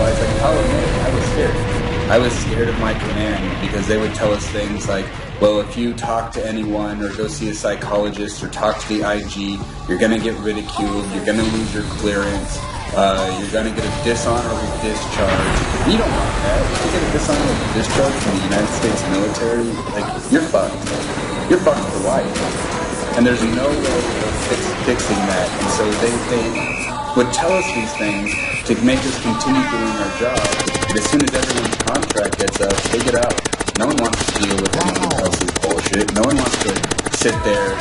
realized, like, I'll admit it, I was scared. I was scared of my command because they would tell us things like, well, if you talk to anyone or go see a psychologist or talk to the IG, you're going to get ridiculed, you're going to lose your clearance, you're going to get a dishonorable discharge. You don't want that. If you get a dishonorable discharge from the United States military, like, you're fucked. You're fucked for life. And there's no way of fixing that. And so they would tell us these things to make us continue doing our job. But as soon as everyone's contract gets up, they get out. No one wants to deal with anyone else's bullshit. No one wants to sit there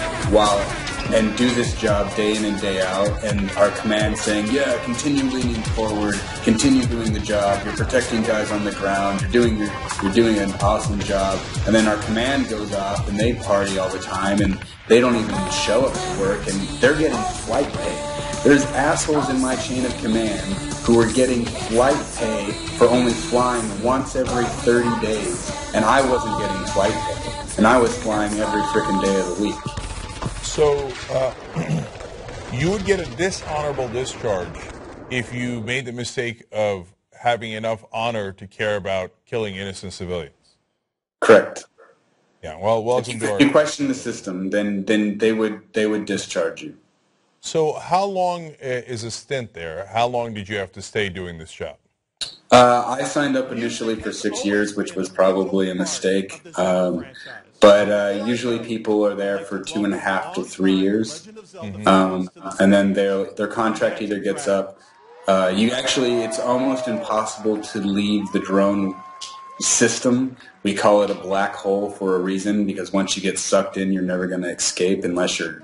and do this job day in and day out, and our command saying, yeah, continue leaning forward, continue doing the job, you're protecting guys on the ground, you're doing an awesome job. And then our command goes off and they party all the time and they don't even show up to work and they're getting flight pay. There's assholes in my chain of command who are getting flight pay for only flying once every 30 days, and I wasn't getting flight pay, and I was flying every frickin' day of the week. So you would get a dishonorable discharge if you made the mistake of having enough honor to care about killing innocent civilians. Correct. Yeah. Well, welcome to our. If you question the system, then they would discharge you. So how long is a stint there? How long did you have to stay doing this job? I signed up initially for 6 years, which was probably a mistake. But usually people are there for 2.5 to 3 years. And then their contract either gets up. It's almost impossible to leave the drone system. We call it a black hole for a reason, because once you get sucked in, you're never going to escape unless your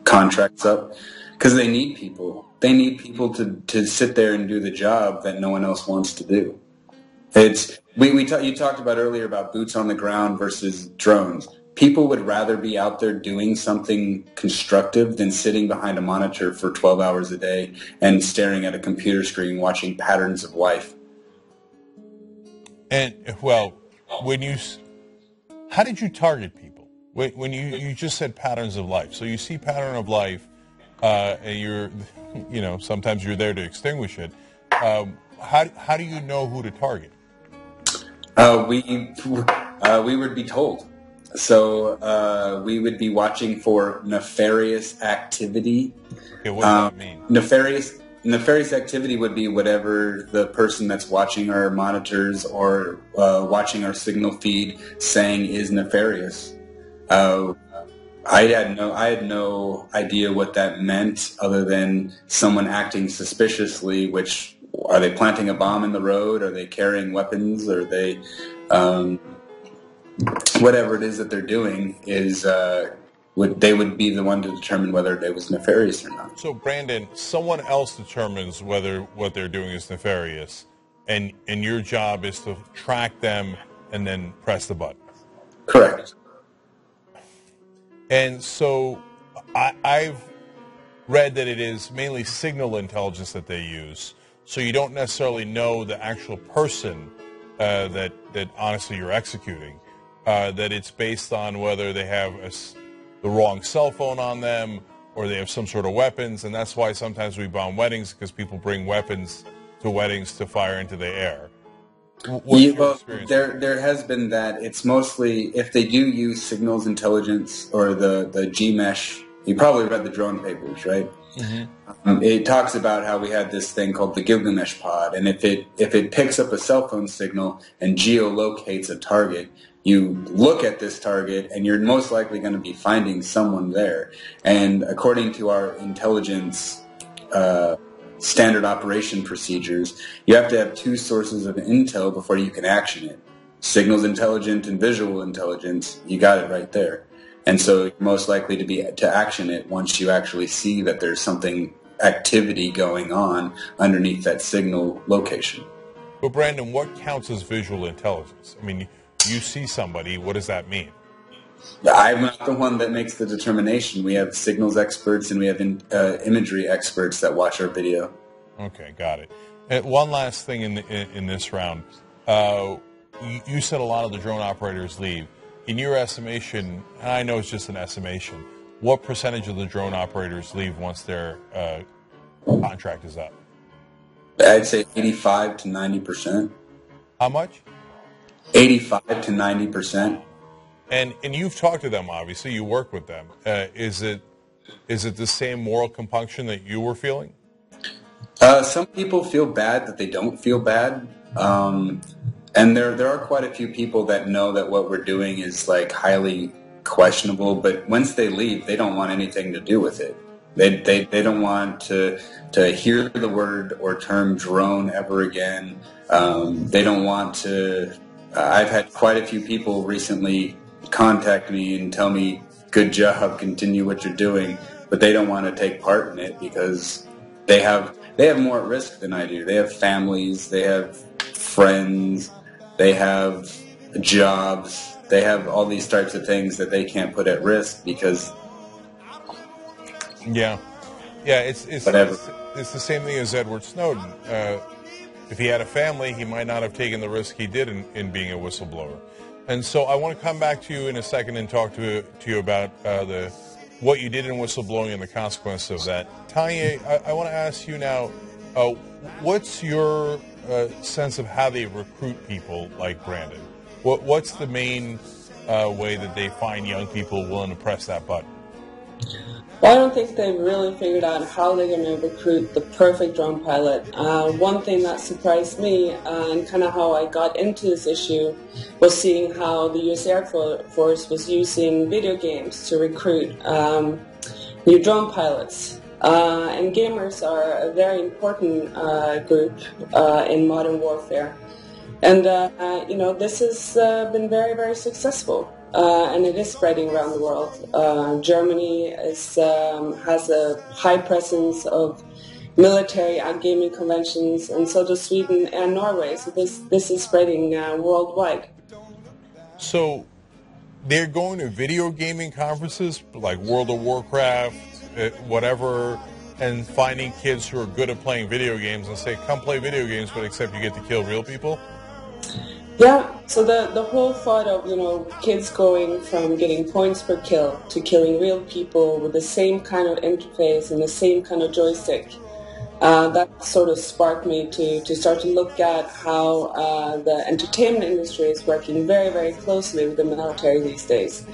contract's up. Because they need people. They need people to sit there and do the job that no one else wants to do. You talked about earlier about boots on the ground versus drones. People would rather be out there doing something constructive than sitting behind a monitor for 12 hours a day and staring at a computer screen watching patterns of life. And, well, how did you target people? When you just said patterns of life. So you see pattern of life, and sometimes you're there to extinguish it. How do you know who to target? We would be told. So we would be watching for nefarious activity. Okay, what does that mean? Nefarious activity would be whatever the person that's watching our monitors or watching our signal feed saying is nefarious. I had no idea what that meant other than someone acting suspiciously, which, are they planting a bomb in the road? Are they carrying weapons? Are they, whatever it is that they're doing is, they would be the one to determine whether it was nefarious or not. So, Brandon, someone else determines whether what they're doing is nefarious, and your job is to track them and then press the button. Correct. And so I've read that it is mainly signal intelligence that they use. So you don't necessarily know the actual person that honestly you're executing. That it's based on whether they have the wrong cell phone on them or they have some sort of weapons. And that's why sometimes we bomb weddings, because people bring weapons to weddings to fire into the air. There has been that. It's mostly, if they do use signals intelligence or the G-mesh, you probably read the drone papers, right? Mm-hmm. It talks about how we had this thing called the Gilgamesh pod, and if it picks up a cell phone signal and geolocates a target, you look at this target and you're most likely going to be finding someone there. And according to our intelligence standard operation procedures, you have to have two sources of intel before you can action it. Signals intelligence and visual intelligence, you got it right there. And so you're most likely to action it once you actually see that there's something activity going on underneath that signal location. But Brandon, what counts as visual intelligence? I mean, you see somebody, what does that mean? I'm not the one that makes the determination. We have signals experts and we have imagery experts that watch our video. Okay, got it. And one last thing in this round. You said a lot of the drone operators leave. In your estimation, and I know it's just an estimation, what percentage of the drone operators leave once their contract is up? I'd say 85 to 90%. How much? 85 to 90%. And you've talked to them, obviously. You work with them. Is it the same moral compunction that you were feeling? Some people feel bad that they don't feel bad. And there are quite a few people that know that what we're doing is like highly questionable, but once they leave, they don't want anything to do with it. They don't want to hear the word or term drone ever again. They don't want to. I've had quite a few people recently contact me and tell me, "Good job, continue what you're doing," but they don't want to take part in it because they have more at risk than I do. They have families, they have friends, they have jobs, they have all these types of things that they can't put at risk because it's the same thing as Edward Snowden. If he had a family, he might not have taken the risk he did in being a whistleblower. And so I want to come back to you in a second and talk to you about what you did in whistleblowing and the consequences of that. Tanya, I want to ask you now, what's your sense of how they recruit people like Brandon? What's the main way that they find young people willing to press that button? Well, I don't think they've really figured out how they're going to recruit the perfect drone pilot. One thing that surprised me and kind of how I got into this issue was seeing how the U.S. Air Force was using video games to recruit new drone pilots. And gamers are a very important group in modern warfare. And, this has been very, very successful. And it is spreading around the world. Germany has a high presence of military and gaming conventions, and so does Sweden and Norway. So this is spreading worldwide. So they're going to video gaming conferences like World of Warcraft, whatever, and finding kids who are good at playing video games and say, come play video games, but except you get to kill real people? Yeah, so the whole thought of, kids going from getting points per kill to killing real people with the same kind of interface and the same kind of joystick, that sort of sparked me to start to look at how the entertainment industry is working very, very closely with the military these days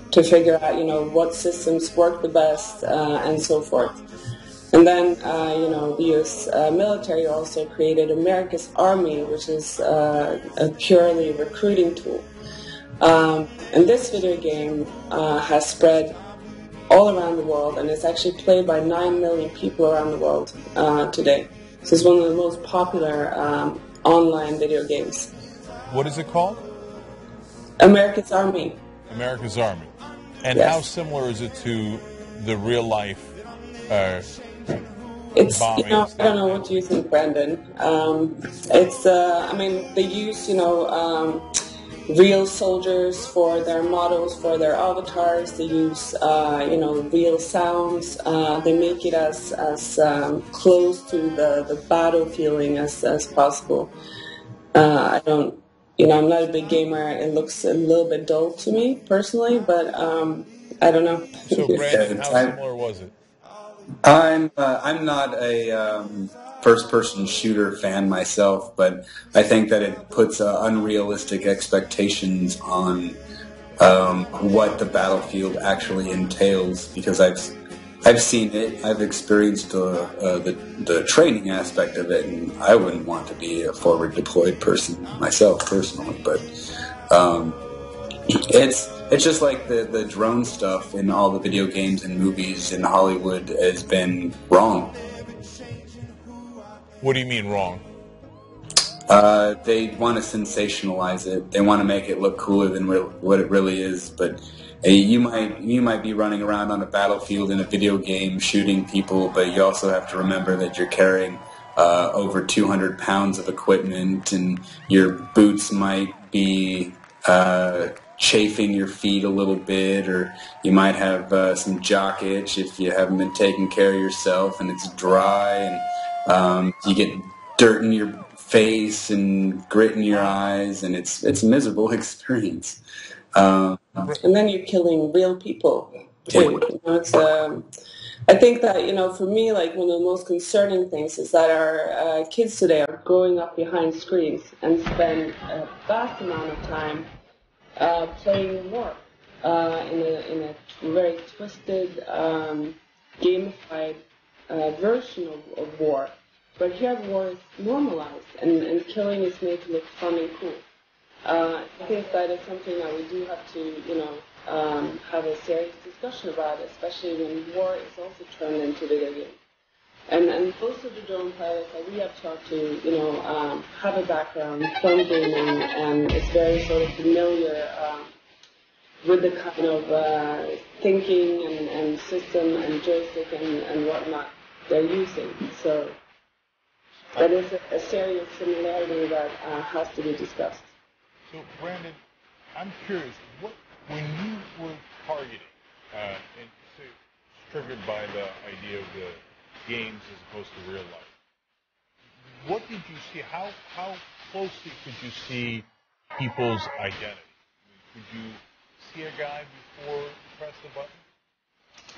to figure out, what systems work the best and so forth. And then, the U.S. military also created America's Army, which is a purely recruiting tool. And this video game has spread all around the world, and it's actually played by 9 million people around the world today. So it's one of the most popular online video games. What is it called? America's Army. America's Army. And yes. How similar is it to the real life it's, I don't know what you think, Brandon. They use, real soldiers for their models, for their avatars. They use, real sounds. They make it as close to the battle feeling as possible. I'm not a big gamer. It looks a little bit dull to me, personally, but I don't know. So, Brandon, how similar was it? I'm not a first-person shooter fan myself, but I think that it puts unrealistic expectations on what the battlefield actually entails. Because I've seen it, I've experienced the training aspect of it, and I wouldn't want to be a forward deployed person myself personally. But it's just like the drone stuff in all the video games and movies in Hollywood has been wrong. What do you mean wrong? They want to sensationalize it. They want to make it look cooler than what it really is. But you might be running around on a battlefield in a video game shooting people, but you also have to remember that you're carrying over 200 pounds of equipment, and your boots might be chafing your feet a little bit, or you might have some jock itch if you haven't been taking care of yourself, and it's dry, and you get dirt in your face and grit in your eyes, and it's a miserable experience. And then you're killing real people too. I think that, for me, like one of the most concerning things is that our kids today are growing up behind screens and spend a vast amount of time playing war in a very twisted, gamified version of war. But here war is normalized and killing is made to look fun and cool. I think that is something that we do have to, have a serious discussion about, especially when war is also turned into video games. And most of the drone pilots that we have talked to, have a background from gaming and is very sort of familiar with the kind of thinking and system and joystick and whatnot they're using. So that is a serious similarity that has to be discussed. So, Brandon, I'm curious, when you were targeting, and so triggered by the idea of the games as opposed to real life, what did you see? How closely could you see people's identity? Could you see a guy before you press the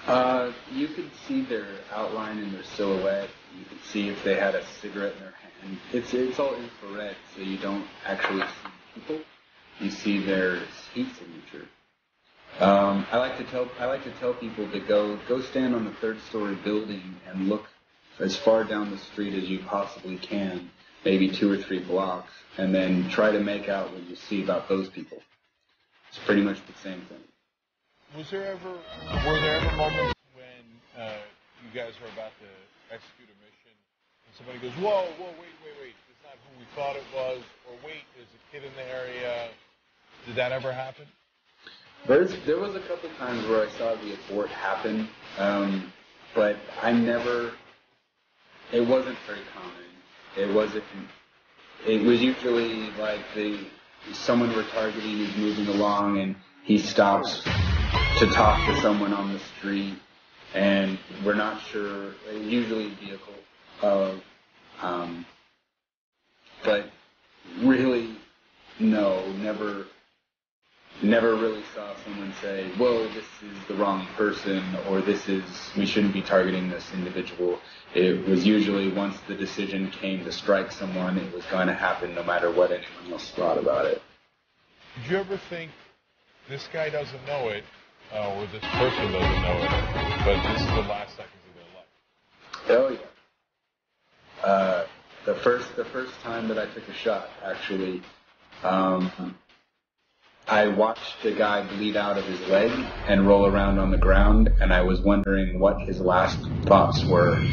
button? You could see their outline and their silhouette. You could see if they had a cigarette in their hand. It's all infrared, so you don't actually see people. You see their heat signature. I like to tell people to go stand on the third-story building and look as far down the street as you possibly can, maybe 2 or 3 blocks, and then try to make out what you see about those people. It's pretty much the same thing. Were there ever moments when you guys were about to execute a mission and somebody goes, whoa, wait, it's not who we thought it was, or wait, there's a kid in the area? Did that ever happen? There was a couple times where I saw the abort happen, but it wasn't very common. It was usually like someone we're targeting is moving along and he stops to talk to someone on the street, and we're not sure, usually a vehicle, but really, no, never really saw someone say, whoa, this is the wrong person, or we shouldn't be targeting this individual. It was usually once the decision came to strike someone, it was going to happen no matter what anyone else thought about it. Did you ever think, this guy doesn't know it, or this person doesn't know it, but this is the last seconds of their life? Oh yeah. The first time that I took a shot, actually, I watched a guy bleed out of his leg and roll around on the ground, and I was wondering what his last thoughts were. As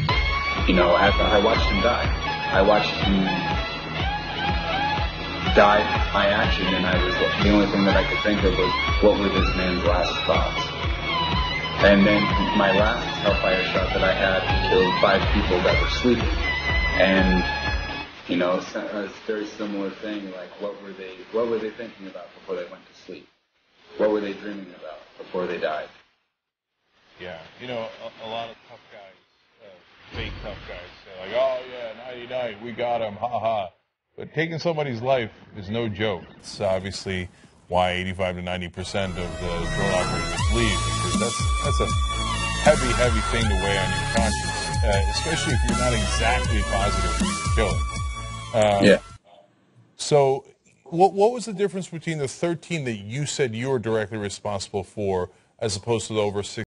I watched him die. I watched him die by action, and the only thing that I could think of was, what were this man's last thoughts? And then my last hellfire shot that I had killed 5 people that were sleeping. And it's a very similar thing, like what were they thinking about before they went to sleep? What were they dreaming about before they died? Yeah, a lot of tough guys, fake tough guys, say like, oh yeah, 99, we got him, ha ha. But taking somebody's life is no joke. It's obviously why 85 to 90% of the drone operators leave, because that's a heavy thing to weigh on your conscience, especially if you're not exactly positive who you're killing. Yeah. So what was the difference between the 13 that you said you were directly responsible for as opposed to the over 60